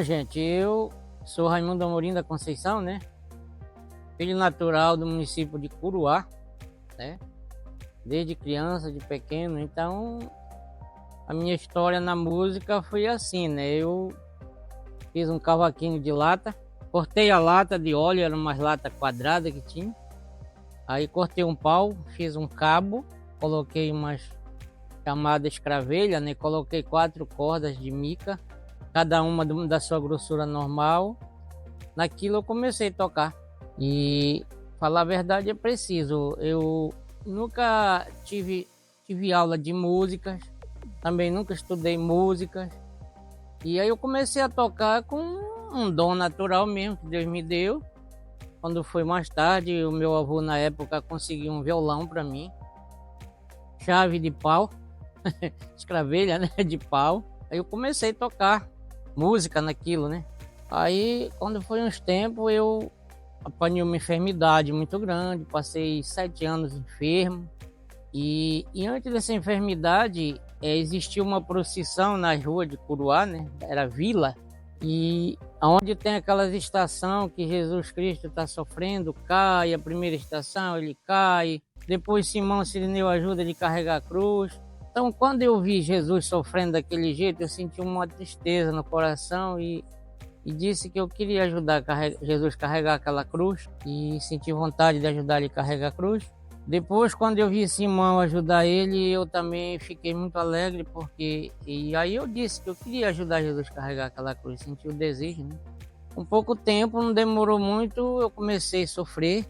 gente, eu sou Raimundo Amorim da Conceição, né? Filho natural do município de Curuá, né? Desde criança, de pequeno, então a minha história na música foi assim, né? Eu fiz um cavaquinho de lata, cortei a lata de óleo, era uma lata quadrada que tinha. Aí cortei um pau, fiz um cabo, coloquei umas chamadas escravelha, né? Coloquei 4 cordas de mica, cada uma da sua grossura normal. Naquilo eu comecei a tocar. E falar a verdade é preciso. Eu nunca tive aula de músicas, também nunca estudei músicas. E aí eu comecei a tocar com um dom natural mesmo que Deus me deu. Quando foi mais tarde, o meu avô na época conseguiu um violão para mim, chave de pau, escravelha, né, de pau. Aí eu comecei a tocar música naquilo, né? Aí, quando foi uns tempos, eu apanhei uma enfermidade muito grande, passei 7 anos enfermo. E antes dessa enfermidade, existia uma procissão nas ruas de Curuá, né? Era vila. E onde tem aquelas estações que Jesus Cristo está sofrendo, cai, a primeira estação ele cai, depois Simão Cirineu ajuda ele a carregar a cruz. Então, quando eu vi Jesus sofrendo daquele jeito, eu senti uma tristeza no coração e disse que eu queria ajudar Jesus a carregar aquela cruz e senti vontade de ajudar ele a carregar a cruz. Depois, quando eu vi Simão ajudar ele, eu também fiquei muito alegre, e aí eu disse que eu queria ajudar Jesus a carregar aquela cruz, senti o desejo, né? Com pouco tempo, não demorou muito, eu comecei a sofri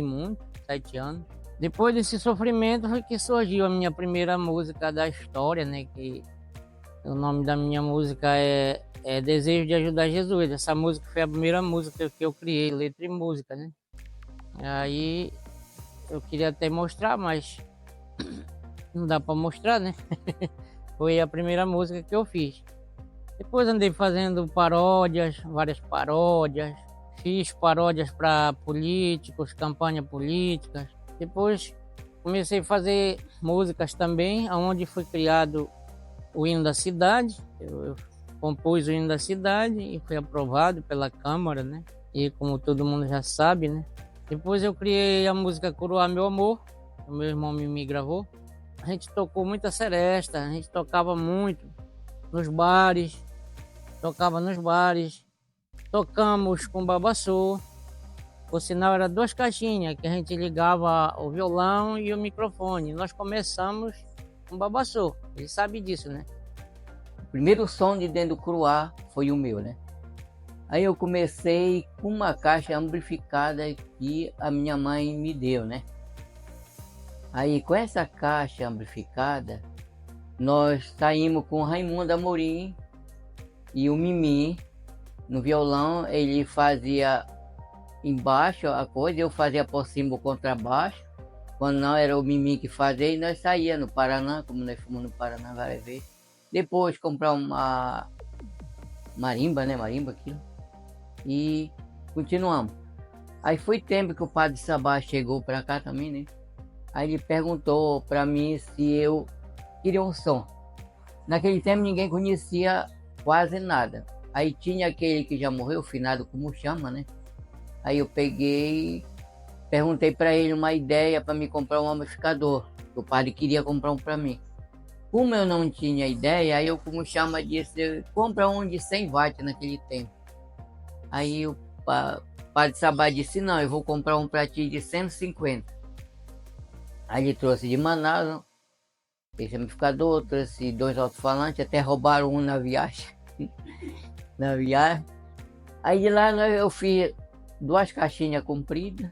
muito, 7 anos. Depois desse sofrimento foi que surgiu a minha primeira música da história, né? Que o nome da minha música é Desejo de Ajudar Jesus. Essa música foi a primeira música que eu criei, letra e música, né? Aí eu queria até mostrar, mas não dá para mostrar, né? Foi a primeira música que eu fiz. Depois andei fazendo paródias, várias paródias. Fiz paródias para políticos, campanhas políticas. Depois comecei a fazer músicas também, onde foi criado o hino da cidade. Eu compus o hino da cidade e foi aprovado pela Câmara, né? E como todo mundo já sabe, né? Depois eu criei a música Curuá Meu Amor, o meu irmão me gravou. A gente tocou muita seresta, a gente tocava muito nos bares, tocamos com babaçô. Por sinal, era 2 caixinhas que a gente ligava o violão e o microfone. Nós começamos com babaçô, ele sabe disso, né? O primeiro som de dentro do Curuá foi o meu, né? Aí eu comecei com uma caixa amplificada que a minha mãe me deu, né? Aí com essa caixa amplificada, nós saímos com o Raimundo Amorim e o Mimi. No violão ele fazia embaixo a coisa, eu fazia por cima o contrabaixo. Quando não, era o Mimi que fazia e nós saía no Paraná, como nós fomos no Paraná várias vezes. Depois comprar uma marimba, né? Marimba aquilo. E continuamos. Aí foi tempo que o Padre Sabá chegou para cá também, né? Aí ele perguntou para mim se eu queria um som. Naquele tempo ninguém conhecia quase nada. Aí tinha aquele que já morreu, finado como chama, né? Aí eu peguei, perguntei para ele uma ideia para me comprar um amplificador. O padre queria comprar um para mim. Como eu não tinha ideia, aí eu, como chama, disse, compra um de 100 watts naquele tempo. Aí o Padre Sabá disse, não, eu vou comprar um para ti de 150. Aí ele trouxe de Manaus esse amplificador, trouxe 2 alto-falantes, até roubaram um na viagem. Na viagem. Aí de lá eu fiz 2 caixinhas compridas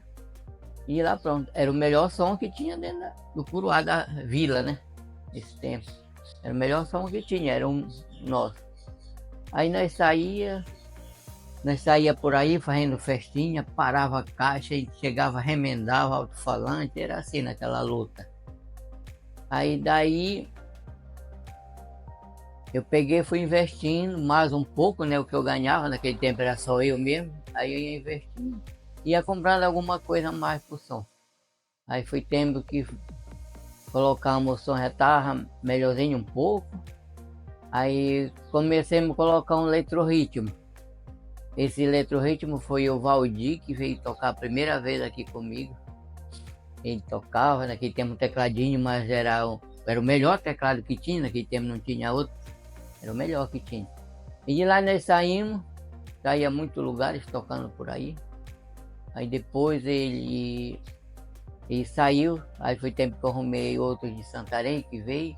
e lá pronto. Era o melhor som que tinha dentro do Curuá da vila, né? Nesse tempo. Era o melhor som que tinha, era um nosso. Aí nós saía por aí fazendo festinha, parava a caixa e chegava, remendava alto-falante, era assim naquela luta. Aí daí eu peguei, fui investindo mais um pouco, né? O que eu ganhava naquele tempo era só eu mesmo. Aí eu ia investindo, ia comprando alguma coisa mais pro som. Aí foi tempo que colocamos o som, já estava melhorzinho um pouco. Aí comecemos a colocar um eletrorritmo. Esse eletrorritmo foi o Valdir que veio tocar a primeira vez aqui comigo. Ele tocava, naquele tempo um tecladinho, mas era o melhor teclado que tinha, naquele tempo não tinha outro, era o melhor que tinha. E de lá nós saímos, saía a muitos lugares tocando por aí. Aí depois ele saiu, aí foi tempo que eu arrumei outros de Santarém que veio.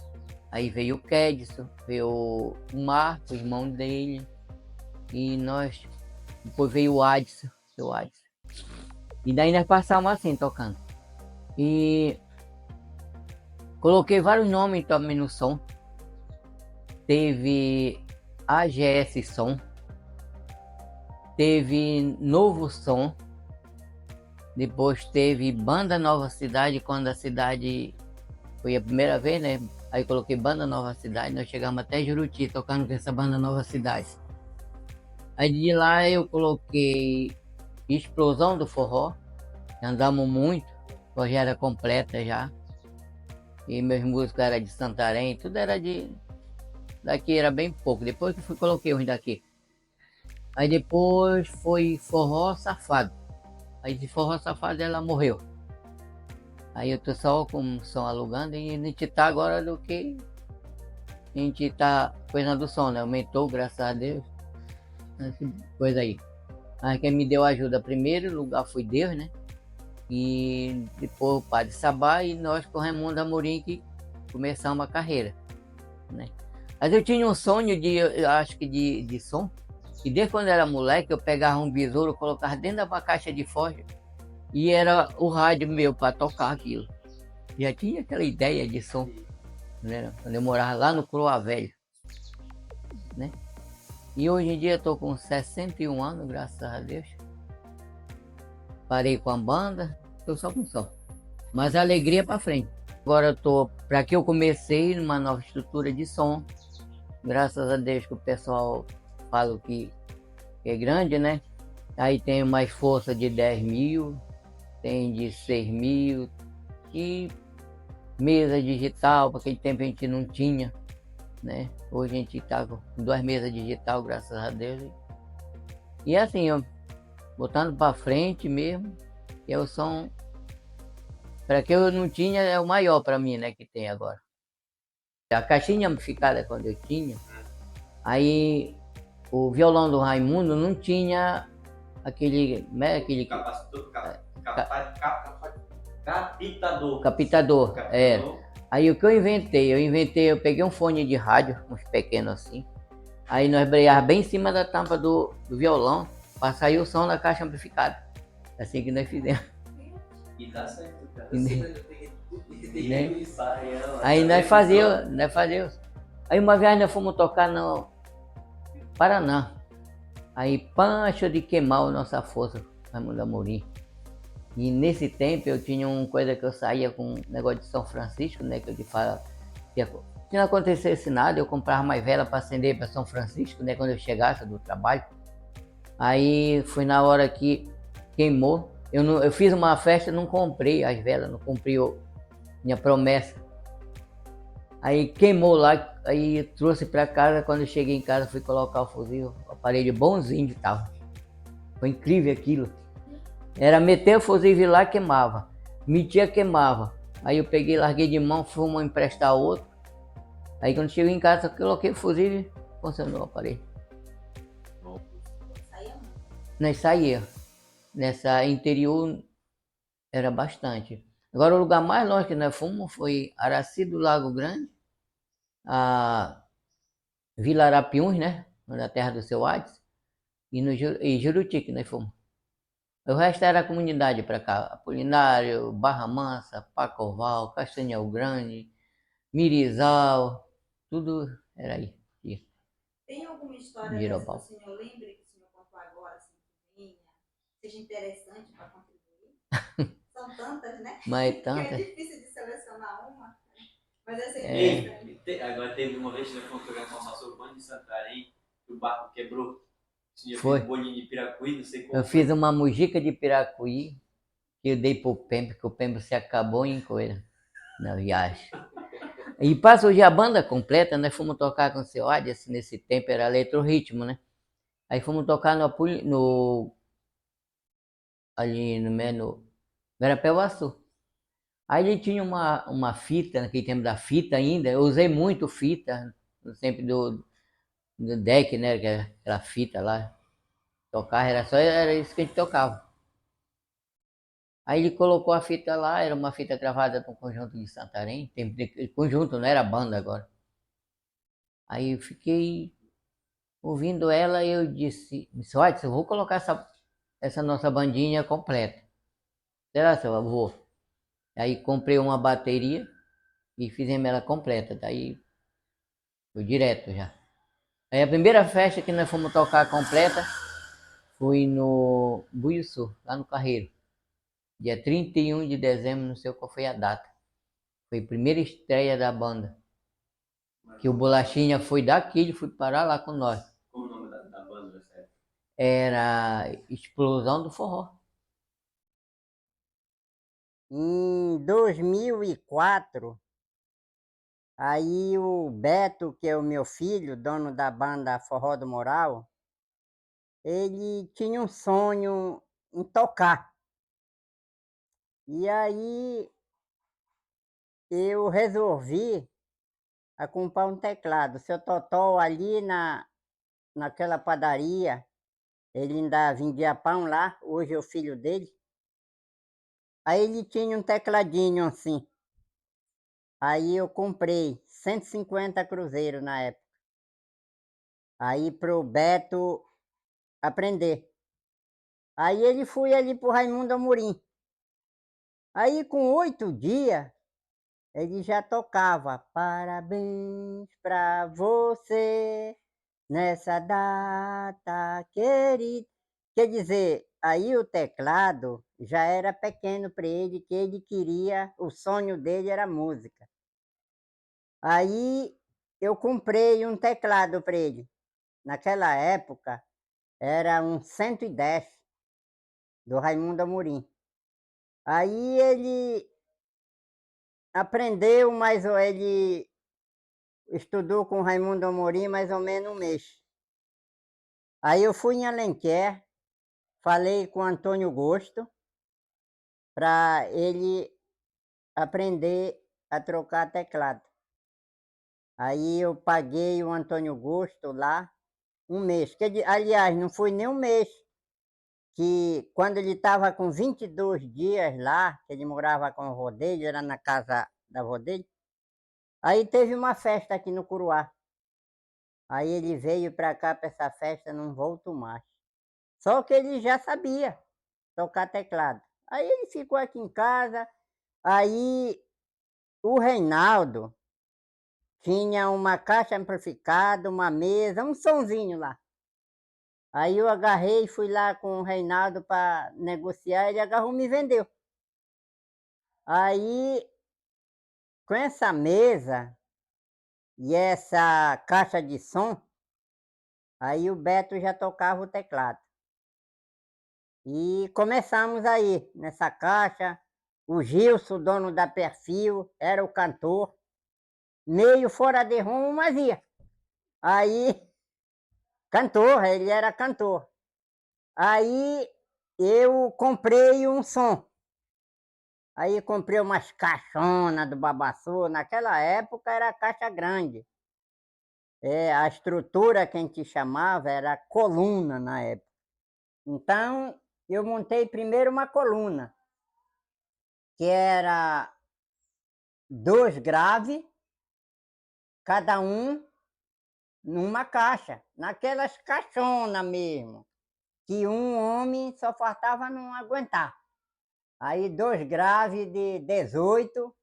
Aí veio o Kedson, veio o Marco, o irmão dele, e nós, depois veio o Adson, seu Adson. E daí nós passamos assim, tocando. E coloquei vários nomes também no som. Teve AGS Som, teve Novo Som, depois teve Banda Nova Cidade, quando a cidade foi a primeira vez, né? Aí coloquei Banda Nova Cidade, nós chegamos até Juruti tocando com essa Banda Nova Cidade. Aí de lá eu coloquei Explosão do Forró, andamos muito, hoje era completa já. E meus músicos eram de Santarém, tudo era daqui, era bem pouco. Depois que coloquei uns daqui. Aí depois foi Forró Safado. Aí de Forró Safado ela morreu. Aí eu tô só com o som alugando e a gente tá agora do que a gente tá coisa do som, né? Aumentou, graças a Deus. Coisa aí. Mas quem me deu ajuda primeiro lugar foi Deus, né? E depois o Padre Sabá e nós com o Raimundo Amorim que começamos a carreira, né? Mas eu tinha um sonho eu acho que de som, e desde quando eu era moleque eu pegava um besouro, colocava dentro de uma caixa de forja e era o rádio meu para tocar aquilo. Já tinha aquela ideia de som, né? Quando eu morava lá no Croa Velho, né? E hoje em dia eu tô com 61 anos, graças a Deus. Parei com a banda, tô só com som. Mas a alegria é para frente. Agora eu tô, para que eu comecei numa nova estrutura de som, graças a Deus que o pessoal fala que é grande, né? Aí tem mais força de 10 mil, tem de 6 mil, e mesa digital, porque aquele tempo a gente não tinha, né? Hoje a gente tá com 2 mesas digital, graças a Deus. E assim, ó, botando para frente mesmo, que é o som, para que eu não tinha, é o maior para mim, né, que tem agora. A caixinha amplificada quando eu tinha, aí o violão do Raimundo não tinha aquele, né, aquele captador, é. Aí o que eu inventei, eu peguei um fone de rádio, uns pequenos assim, aí nós brilhávamos bem em cima da tampa do violão, para sair o som da caixa amplificada. Assim que nós fizemos. E dá certo, cara. Né? Aí nós fazíamos. Aí uma vez nós fomos tocar no Paraná. Aí Pancho de Queimar a nossa força, Raimundo Amorim. E nesse tempo eu tinha uma coisa que eu saía com um negócio de São Francisco, né? Que eu te falo, se não acontecesse nada, eu comprava mais vela para acender para São Francisco, né? Quando eu chegasse do trabalho. Aí foi na hora que queimou. Eu fiz uma festa, não comprei as velas, não cumpri minha promessa. Aí queimou lá, aí trouxe para casa. Quando eu cheguei em casa, fui colocar o fuzil, o aparelho bonzinho que tava. Foi incrível aquilo. Era meter o fusível lá, queimava. Metia, queimava. Aí eu peguei, larguei de mão, fomos emprestar outro. Aí quando cheguei em casa, eu coloquei o fusível e funcionou o aparelho. Nós saía. Nessa interior era bastante. Agora o lugar mais longe que nós fomos foi Araci do Lago Grande, a Vila Arapiuns, né? Na terra do seu Adson, e Juruti que nós fomos. O resto era a comunidade para cá, Apolinário, Barra Mansa, Pacoval, Castanhal Grande, Mirizal, tudo era aí. Tem alguma história dessa que o senhor lembre, que o senhor contou agora, assim, que seja interessante para contribuir? São tantas, né? Mas tantas. Que é difícil de selecionar uma, mas essa é interessante. Agora teve uma vez que nós fomos pegar com nosso urbano de Santarém, que o barco quebrou. Foi. Um bolinho de piracuí, não sei como. Eu fiz uma mujica de piracuí que eu dei pro Pembe, que o Pembe se acabou em coisa na viagem. E para surgir a banda completa, nós fomos tocar com o seu Adson, nesse tempo era eletrorritmo, né? Aí fomos tocar ali no Garapé-Açu. Aí ele tinha uma fita, naquele tempo da fita ainda, eu usei muito fita, no tempo do deck, né, que era aquela fita lá, tocar, era isso que a gente tocava. Aí ele colocou a fita lá, era uma fita gravada de um conjunto de Santarém, conjunto, não era banda agora. Aí eu fiquei ouvindo ela e eu disse, olha, eu vou colocar essa nossa bandinha completa. Será, seu avô? Aí comprei uma bateria e fizemos ela completa, daí foi direto já. Aí a primeira festa que nós fomos tocar completa foi no Buiuçu, lá no Carreiro. Dia 31 de dezembro, não sei qual foi a data. Foi a primeira estreia da banda. Que o Bolachinha foi daqui, ele foi parar lá com nós. Como o nome da banda dessa época? Era Explosão do Forró. Em 2004, aí o Beto, que é o meu filho, dono da banda Forró do Moral, ele tinha um sonho em tocar. E aí eu resolvi a comprar um teclado. O seu Totó ali naquela padaria, ele ainda vendia pão lá, hoje é o filho dele. Aí ele tinha um tecladinho assim. Aí eu comprei 150 cruzeiros na época. Aí pro Beto aprender. Aí ele foi ali pro Raimundo Amorim. Aí com 8 dias, ele já tocava. Parabéns pra você nessa data querida. Quer dizer, aí o teclado já era pequeno para ele, que ele queria, o sonho dele era música. Aí eu comprei um teclado para ele. Naquela época era um 110 do Raimundo Amorim. Aí ele aprendeu, mas ele estudou com o Raimundo Amorim mais ou menos um mês. Aí eu fui em Alenquer, falei com o Antônio Gosto para ele aprender a trocar teclado. Aí eu paguei o Antônio Gosto lá um mês. Aliás, não foi nem um mês, que quando ele estava com 22 dias lá, que ele morava com o avô dele, era na casa da avó dele, aí teve uma festa aqui no Curuá. Aí ele veio para cá para essa festa, não voltou mais. Só que ele já sabia tocar teclado. Aí ele ficou aqui em casa, aí o Reinaldo tinha uma caixa amplificada, uma mesa, um sonzinho lá. Aí eu agarrei e fui lá com o Reinaldo para negociar, ele agarrou e me vendeu. Aí, com essa mesa e essa caixa de som, aí o Beto já tocava o teclado. E começamos aí, nessa caixa. O Gilson, dono da Perfil, era o cantor. Meio fora de rumo, mas ia. Aí, cantor, ele era cantor. Aí eu comprei um som. Aí comprei umas caixonas do Babassu. Naquela época era caixa grande. A estrutura que a gente chamava era coluna na época. Então, eu montei primeiro uma coluna, que era 2 graves, cada um numa caixa, naquelas caixonas mesmo, que um homem só faltava não aguentar. Aí 2 graves de 18,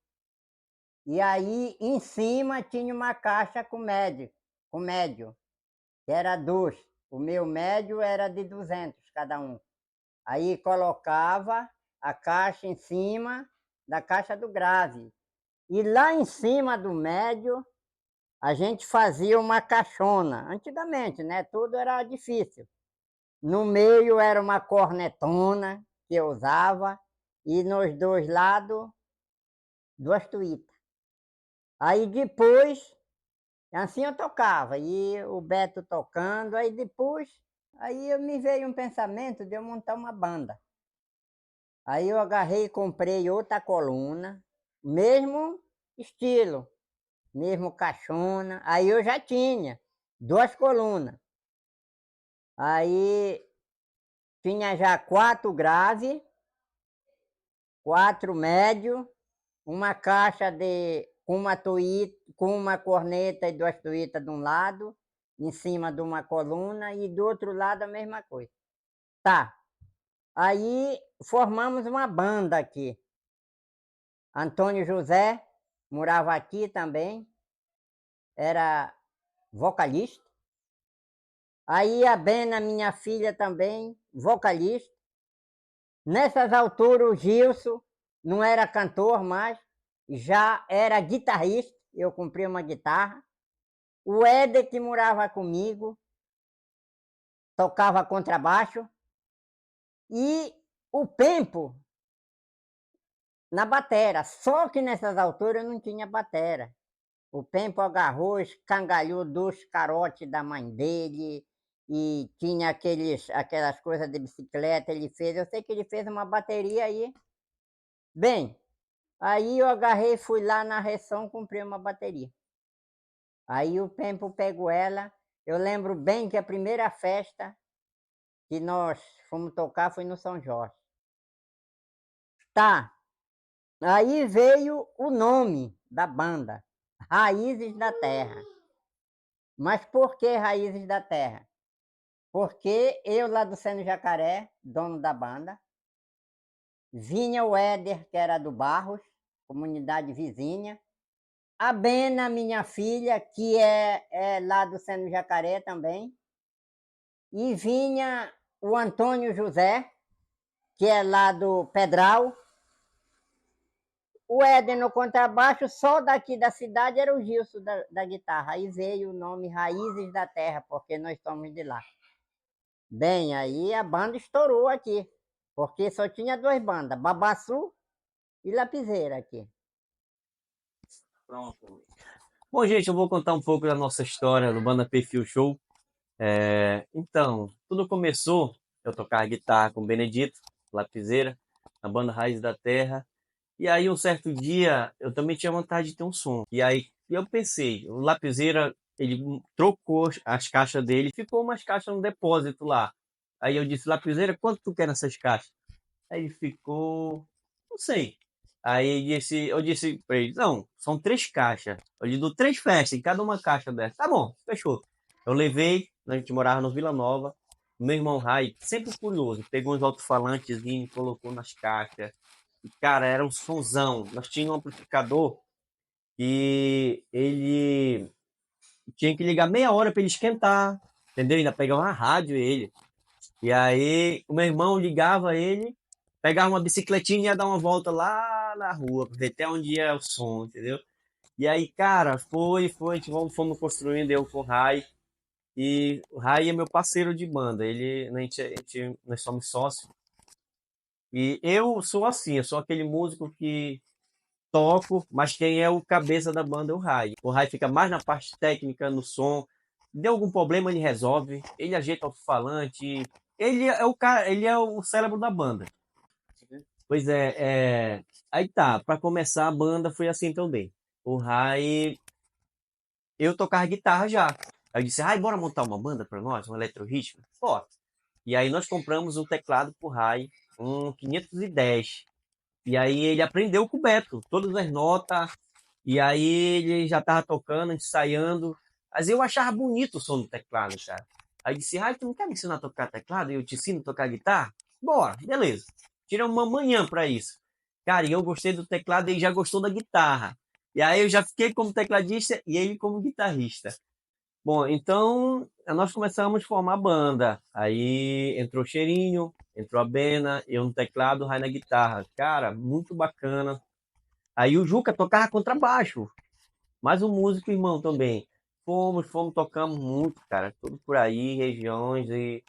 e aí em cima tinha uma caixa com médio, que era 2. O meu médio era de 200 cada um. Aí colocava a caixa em cima da caixa do grave. E lá em cima do médio, a gente fazia uma caixona. Antigamente, né? Tudo era difícil. No meio era uma cornetona que eu usava, e nos 2 lados, 2 tuitas. Aí depois, assim eu tocava, e o Beto tocando, aí depois Aí me veio um pensamento de eu montar uma banda. Aí eu agarrei e comprei outra coluna, mesmo estilo, mesmo caixona. Aí eu já tinha 2 colunas. Aí tinha já 4 grave, 4 médio, uma caixa com uma corneta e 2 tuítas de um lado, em cima de uma coluna, e do outro lado a mesma coisa. Tá. Aí formamos uma banda aqui. Antônio José morava aqui também, era vocalista. Aí a Bena, minha filha também, vocalista. Nessas alturas o Gilson não era cantor mais, já era guitarrista, eu comprei uma guitarra. O Éder, que morava comigo, tocava contrabaixo. E o Pempo na batera, só que nessas alturas não tinha batera. O Pempo agarrou, escangalhou 2 carotes da mãe dele, e tinha aquelas coisas de bicicleta, ele fez. Eu sei que ele fez uma bateria aí. Bem, aí eu agarrei, fui lá na Reção, comprei uma bateria. Aí o Pempo pegou ela. Eu lembro bem que a primeira festa que nós fomos tocar foi no São Jorge. Tá. Aí veio o nome da banda, Raízes da Terra. Mas por que Raízes da Terra? Porque eu lá do Seno Jacaré, dono da banda, vinha o Éder, que era do Barros, comunidade vizinha, a Bena, minha filha, que é lá do Seno Jacaré também, e vinha o Antônio José, que é lá do Pedral. O Éder no contrabaixo, só daqui da cidade era o Gilson da guitarra. Aí veio o nome Raízes da Terra, porque nós somos de lá. Bem, aí a banda estourou aqui, porque só tinha 2 bandas, Babaçu e Lapiseira aqui. Pronto. Bom, gente, eu vou contar um pouco da nossa história do Banda Perfil Show. Então, tudo começou, eu tocava guitarra com o Benedito, Lapiseira, na banda Raiz da Terra. E aí, um certo dia, eu também tinha vontade de ter um som. E aí, eu pensei, o Lapiseira, ele trocou as caixas dele, ficou umas caixas no depósito lá. Aí eu disse, Lapiseira, quanto tu quer nessas caixas? Aí ele ficou, não sei. Aí eu disse pra ele, não, são 3 caixas. Eu lhe dou 3 festas em cada uma caixa dessa. Tá bom, fechou. Eu levei, a gente morava no Vila Nova. Meu irmão Rai, sempre curioso, pegou uns alto-falantes e colocou nas caixas. E, cara, era um sonzão. Nós tínhamos um amplificador e ele tinha que ligar meia hora para ele esquentar, entendeu? Ainda pegava uma rádio ele. E aí o meu irmão ligava ele, pegava uma bicicletinha e ia dar uma volta lá na rua, pra ver até onde ia o som, entendeu? E aí, cara, fomos construindo, eu com o Rai. E o Rai é meu parceiro de banda, nós somos sócios. E eu sou assim, eu sou aquele músico que toco, mas quem é o cabeça da banda é o Rai. O Rai fica mais na parte técnica, no som. Deu algum problema, ele resolve, ele ajeita o alto-falante. Ele é o cara, ele é o cérebro da banda. Pois aí tá, para começar a banda foi assim também. O Rai, eu tocava guitarra já. Aí eu disse, Rai, bora montar uma banda para nós, um eletrorritmo? Bora. E aí nós compramos um teclado pro Rai, um 510. E aí ele aprendeu com o Beto, todas as notas. E aí ele já tava tocando, ensaiando. Mas eu achava bonito o som do teclado, cara. Aí disse, Rai, tu não quer me ensinar a tocar teclado? Eu te ensino a tocar guitarra? Bora, beleza. Tira uma manhã para isso. Cara, e eu gostei do teclado e ele já gostou da guitarra. E aí eu já fiquei como tecladista e ele como guitarrista. Bom, então nós começamos a formar banda. Aí entrou o Cheirinho, entrou a Bena, eu no teclado, o Rai na guitarra. Cara, muito bacana. Aí o Juca tocava contrabaixo. Mais um músico irmão também. Tocamos muito, cara. Tudo por aí, regiões e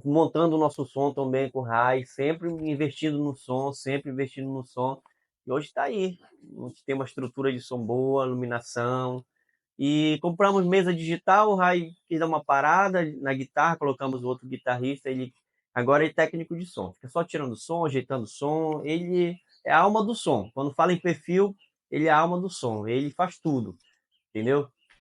montando o nosso som também com o Rai, sempre investindo no som, sempre investindo no som. E hoje está aí. A gente tem uma estrutura de som boa, iluminação. E compramos mesa digital, o Rai quis dar uma parada na guitarra, colocamos outro guitarrista, agora ele é técnico de som, fica só tirando som, ajeitando som, ele é a alma do som. Quando fala em perfil, ele é a alma do som, ele faz tudo, entendeu?